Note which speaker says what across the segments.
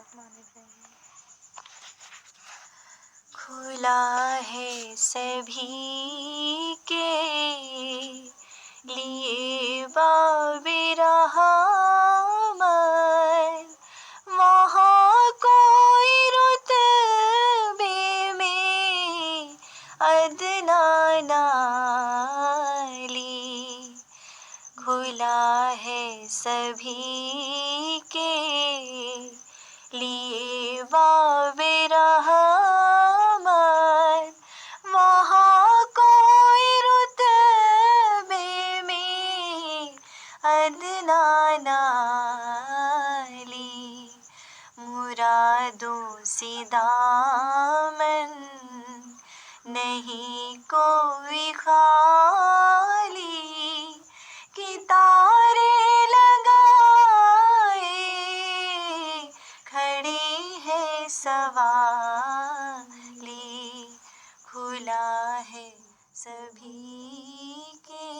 Speaker 1: الرحیم۔ کھلا ہے سبھی کے لیے باب رحمت، وہاں کوئی رتبے میں ادنا نالی، کھلا ہے سبھی کے لیے باب رحمت، وہاں کوئی رتبے میں ادنا نالی، مرادوں سے دامن نہیں کوئی خالی، کہ تارے لگائے کھڑی ہے سوالی، کھلا ہے سبھی کے۔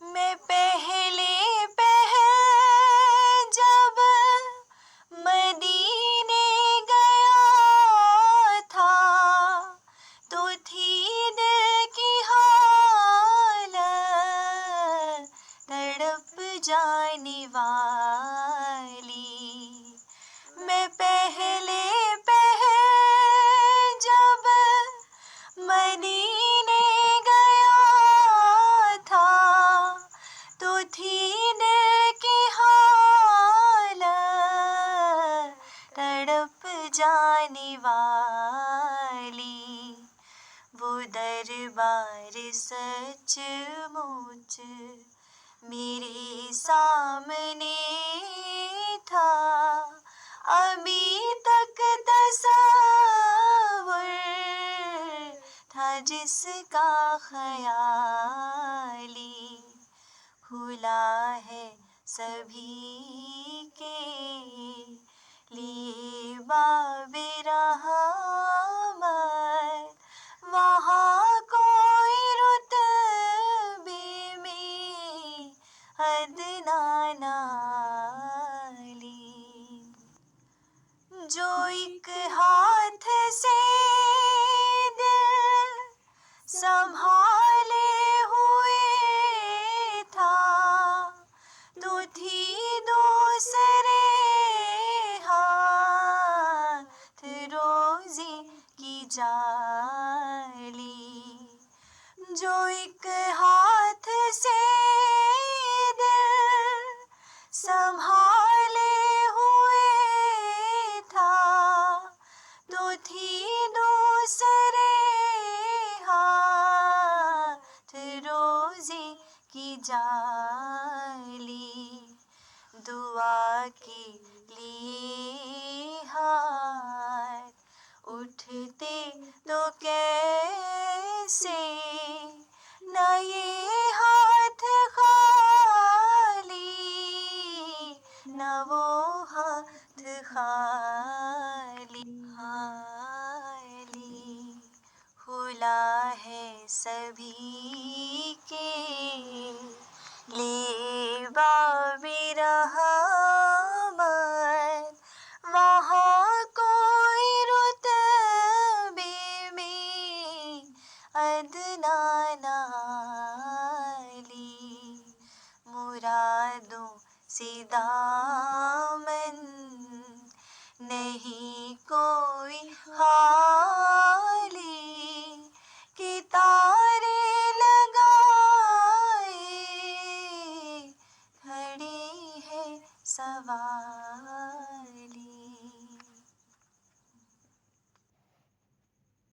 Speaker 1: میں پہلے پہل جب مدینے گیا تھا، تو تھی دل کی حالت تڑپ جانے والی، میں پہلے پہل جب مدینے گیا تھا، تو تھی دل کی حالت تڑپ جانے والی، وہ دربار سچ مچ میرے سامنے تھا، ابھی تک تصور تھا جس کا خیالی، کھلا ہے سبھی کے لیے باب رحمت، وہاں کوئی رتبے میں ادنا نالی، جو ایک ہاتھ سے دل سنبھالے ہوئے تھا، تو تھی دوسرے ہاتھ روزی کی جالی، جو ایک ہاتھ سے دل سنبھالے ہوئے تھا، تو تھی دوسرے ہاتھ روزی کی جالی، دعا کے لیے ہاتھ اٹھتے تو کیسے، نہ یہ ہاتھ خالی نہ وہ ہاتھ خالی، کھلا ہے سبھی کے لیے باب رحمت، وہاں کوئی رتبے میں ادنا نالی، مرادوں سے دامن نہیں کوئی خالی، کہ تارے لگائے کھڑی ہے سوالی۔